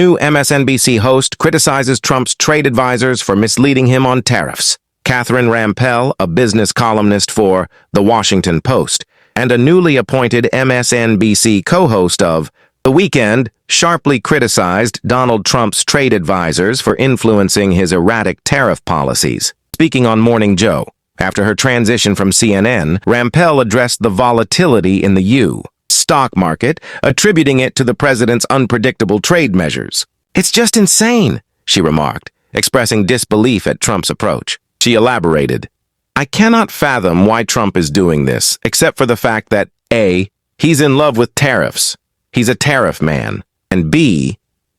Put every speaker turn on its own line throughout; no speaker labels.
New MSNBC host criticizes Trump's trade advisors for misleading him on tariffs. Catherine Rampell, a business columnist for The Washington Post, and a newly appointed MSNBC co-host of The Weekend, sharply criticized Donald Trump's trade advisors for influencing his erratic tariff policies. Speaking on Morning Joe, after her transition from CNN, Rampell addressed the volatility in the U.S stock market, attributing it to the president's unpredictable trade measures. "It's just insane," she remarked, expressing disbelief at Trump's approach. She elaborated, "I cannot fathom why Trump is doing this, except for the fact that A, he's in love with tariffs. He's a tariff man. And B,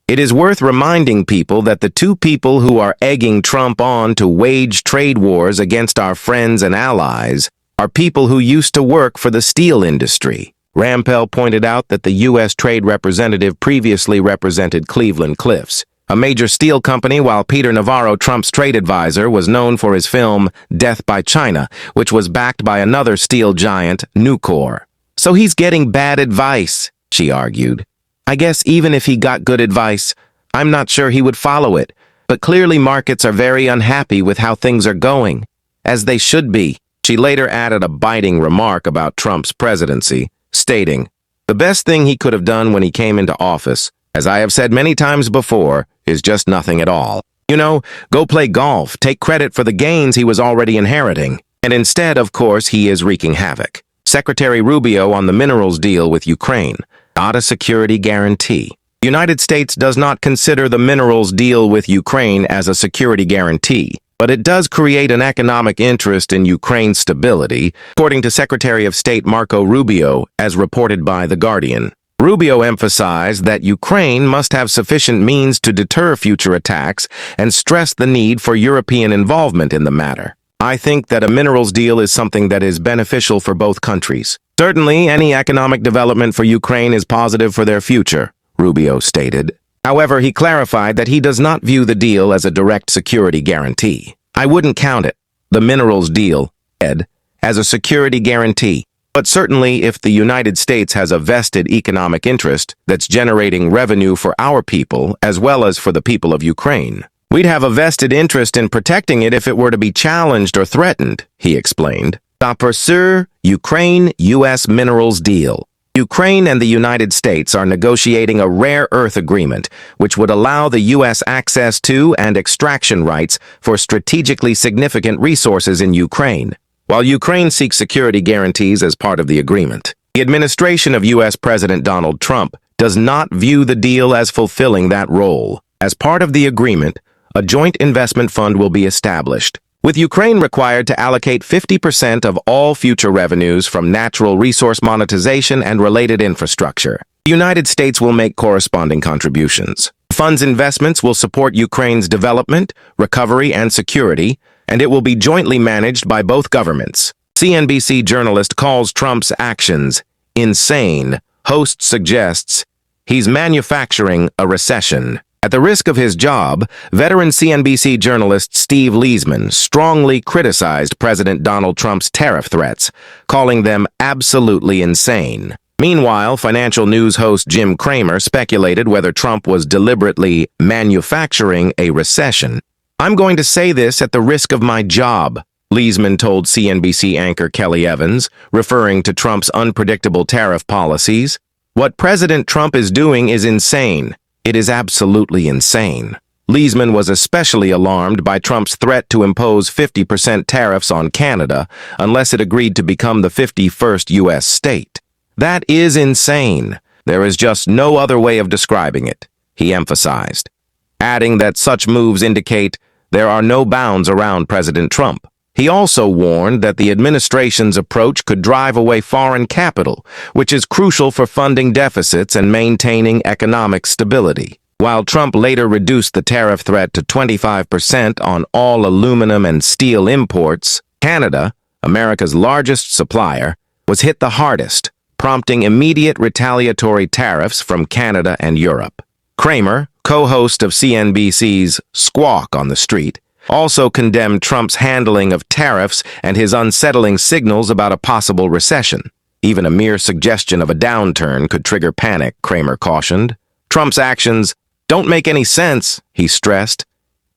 it is worth reminding people that the two people who are egging Trump on to wage trade wars against our friends and allies are people who used to work for the steel industry." Rampell pointed out that the U.S. trade representative previously represented Cleveland-Cliffs, a major steel company, while Peter Navarro, Trump's trade advisor, was known for his film Death by China, which was backed by another steel giant, Nucor. "So he's getting bad advice," she argued. "I guess even if he got good advice, I'm not sure he would follow it. But clearly markets are very unhappy with how things are going, as they should be." She later added a biting remark about Trump's presidency, stating, "The best thing he could have done when he came into office, as I have said many times before, is just nothing at all. You know, go play golf, take credit for the gains he was already inheriting. And instead, of course, he is wreaking havoc." Secretary Rubio on the minerals deal with Ukraine, not a security guarantee. The United States does not consider the minerals deal with Ukraine as a security guarantee, but it does create an economic interest in Ukraine's stability, according to Secretary of State Marco Rubio, as reported by The Guardian. Rubio emphasized that Ukraine must have sufficient means to deter future attacks and stressed the need for European involvement in the matter. "I think that a minerals deal is something that is beneficial for both countries. Certainly, any economic development for Ukraine is positive for their future," Rubio stated. However, he clarified that he does not view the deal as a direct security guarantee. "I wouldn't count it, the minerals deal, Ed, as a security guarantee. But certainly if the United States has a vested economic interest that's generating revenue for our people as well as for the people of Ukraine, we'd have a vested interest in protecting it if it were to be challenged or threatened," he explained. "Pour sur Ukraine-U.S. minerals deal. Ukraine and the United States are negotiating a rare earth agreement, which would allow the U.S. access to and extraction rights for strategically significant resources in Ukraine, while Ukraine seeks security guarantees as part of the agreement. The administration of U.S. President Donald Trump does not view the deal as fulfilling that role. As part of the agreement, a joint investment fund will be established, with Ukraine required to allocate 50% of all future revenues from natural resource monetization and related infrastructure. The United States will make corresponding contributions. The fund's investments will support Ukraine's development, recovery, and security, and it will be jointly managed by both governments. CNBC journalist calls Trump's actions insane. Host suggests he's manufacturing a recession. At the risk of his job, veteran CNBC journalist Steve Leisman strongly criticized President Donald Trump's tariff threats, calling them absolutely insane. Meanwhile, financial news host Jim Cramer speculated whether Trump was deliberately manufacturing a recession. "I'm going to say this at the risk of my job," Leisman told CNBC anchor Kelly Evans, referring to Trump's unpredictable tariff policies. "What President Trump is doing is insane. It is absolutely insane." Leisman was especially alarmed by Trump's threat to impose 50% tariffs on Canada unless it agreed to become the 51st U.S. state. "That is insane. There is just no other way of describing it," he emphasized, adding that such moves indicate there are no bounds around President Trump. He also warned that the administration's approach could drive away foreign capital, which is crucial for funding deficits and maintaining economic stability. While Trump later reduced the tariff threat to 25% on all aluminum and steel imports, Canada, America's largest supplier, was hit the hardest, prompting immediate retaliatory tariffs from Canada and Europe. Cramer, co-host of CNBC's Squawk on the Street, also condemned Trump's handling of tariffs and his unsettling signals about a possible recession. Even a mere suggestion of a downturn could trigger panic, Cramer cautioned. Trump's actions don't make any sense, he stressed.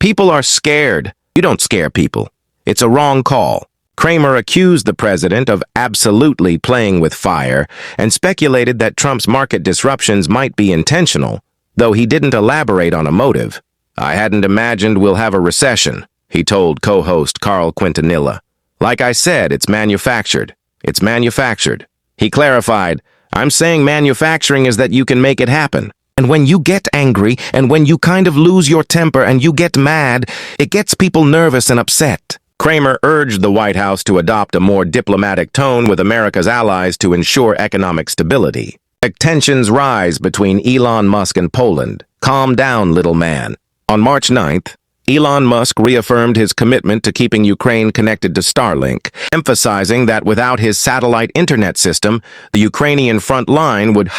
People are scared. You don't scare people. It's a wrong call. Kramer accused the president of absolutely playing with fire and speculated that Trump's market disruptions might be intentional, though he didn't elaborate on a motive. I hadn't imagined we'll have a recession, he told co-host Carl Quintanilla. Like I said, it's manufactured. It's manufactured. He clarified, I'm saying manufacturing is that you can make it happen. And when you get angry and when you kind of lose your temper and you get mad, it gets people nervous and upset. Kramer urged the White House to adopt a more diplomatic tone with America's allies to ensure economic stability. Tensions rise between Elon Musk and Poland. Calm down, little man. On March 9th, Elon Musk reaffirmed his commitment to keeping Ukraine connected to Starlink, emphasizing that without his satellite internet system, the Ukrainian front line would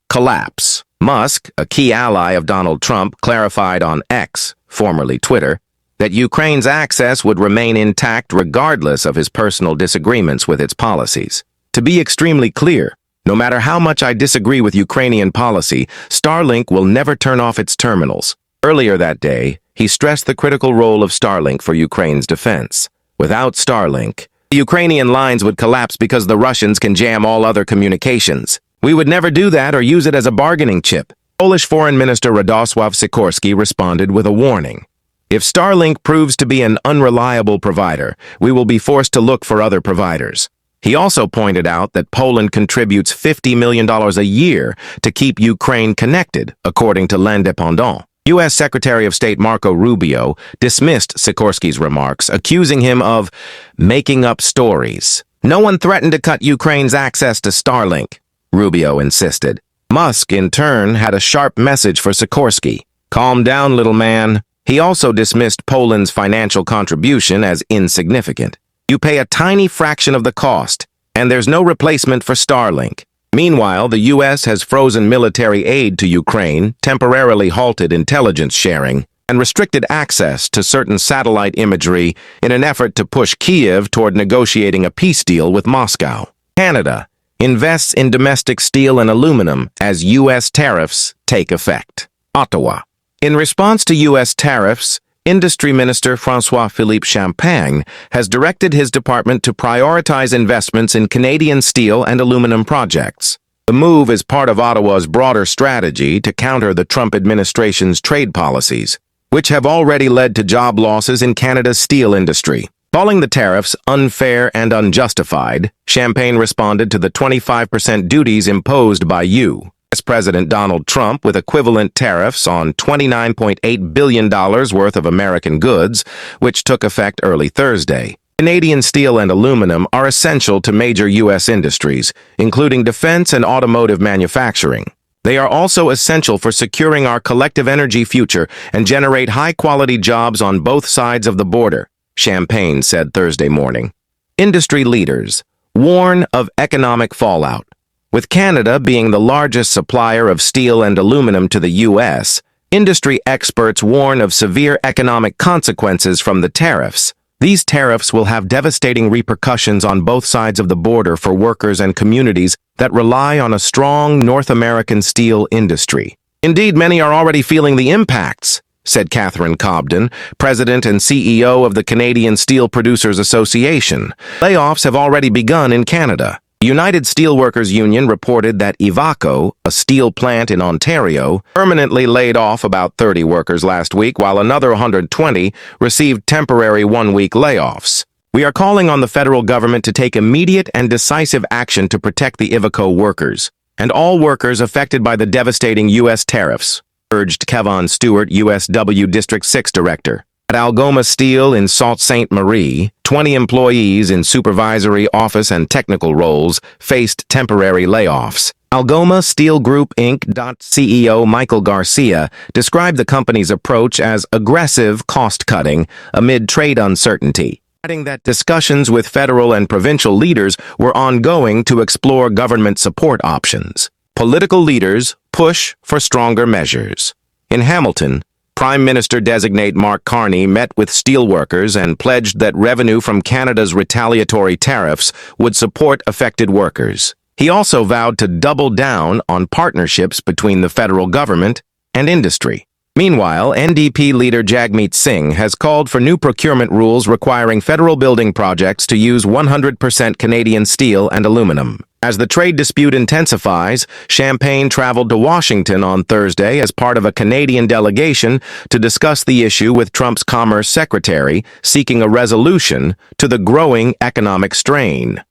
collapse. Musk, a key ally of Donald Trump, clarified on X, formerly Twitter, that Ukraine's access would remain intact regardless of his personal disagreements with its policies. To be extremely clear, no matter how much I disagree with Ukrainian policy, Starlink will never turn off its terminals. Earlier that day, he stressed the critical role of Starlink for Ukraine's defense. Without Starlink, the Ukrainian lines would collapse because the Russians can jam all other communications. We would never do that or use it as a bargaining chip. Polish Foreign Minister Radosław Sikorski responded with a warning. If Starlink proves to be an unreliable provider, we will be forced to look for other providers. He also pointed out that Poland contributes $50 million a year to keep Ukraine connected, according to L'Independent. U.S. Secretary of State Marco Rubio dismissed Sikorski's remarks, accusing him of making up stories. No one threatened to cut Ukraine's access to Starlink, Rubio insisted. Musk, in turn, had a sharp message for Sikorski. Calm down, little man. He also dismissed Poland's financial contribution as insignificant. You pay a tiny fraction of the cost, and there's no replacement for Starlink. Meanwhile, the U.S. has frozen military aid to Ukraine, temporarily halted intelligence sharing, and restricted access to certain satellite imagery in an effort to push Kyiv toward negotiating a peace deal with Moscow. Canada invests in domestic steel and aluminum as U.S. tariffs take effect. Ottawa. In response to U.S. tariffs, Industry Minister François-Philippe Champagne has directed his department to prioritize investments in Canadian steel and aluminum projects. The move is part of Ottawa's broader strategy to counter the Trump administration's trade policies, which have already led to job losses in Canada's steel industry. Calling the tariffs unfair and unjustified, Champagne responded to the 25% duties imposed by U.S. President Donald Trump with equivalent tariffs on $29.8 billion worth of American goods, which took effect early Thursday. Canadian steel and aluminum are essential to major U.S. industries, including defense and automotive manufacturing. They are also essential for securing our collective energy future and generate high-quality jobs on both sides of the border, Champagne said Thursday morning. Industry leaders warn of economic fallout. With Canada being the largest supplier of steel and aluminum to the U.S., industry experts warn of severe economic consequences from the tariffs. These tariffs will have devastating repercussions on both sides of the border for workers and communities that rely on a strong North American steel industry. Indeed, many are already feeling the impacts, said Catherine Cobden, president and CEO of the Canadian Steel Producers Association. Layoffs have already begun in Canada. The United Steelworkers Union reported that Ivaco, a steel plant in Ontario, permanently laid off about 30 workers last week, while another 120 received temporary one-week layoffs. We are calling on the federal government to take immediate and decisive action to protect the Ivaco workers and all workers affected by the devastating U.S. tariffs, urged Kevon Stewart, USW District 6 Director. At Algoma Steel in Sault Ste. Marie, 20 employees in supervisory, office, and technical roles faced temporary layoffs. Algoma Steel Group Inc. CEO Michael Garcia described the company's approach as aggressive cost-cutting amid trade uncertainty, adding that discussions with federal and provincial leaders were ongoing to explore government support options. Political leaders push for stronger measures. In Hamilton, Prime Minister-designate Mark Carney met with steelworkers and pledged that revenue from Canada's retaliatory tariffs would support affected workers. He also vowed to double down on partnerships between the federal government and industry. Meanwhile, NDP leader Jagmeet Singh has called for new procurement rules requiring federal building projects to use 100% Canadian steel and aluminum. As the trade dispute intensifies, Champagne traveled to Washington on Thursday as part of a Canadian delegation to discuss the issue with Trump's Commerce Secretary, seeking a resolution to the growing economic strain.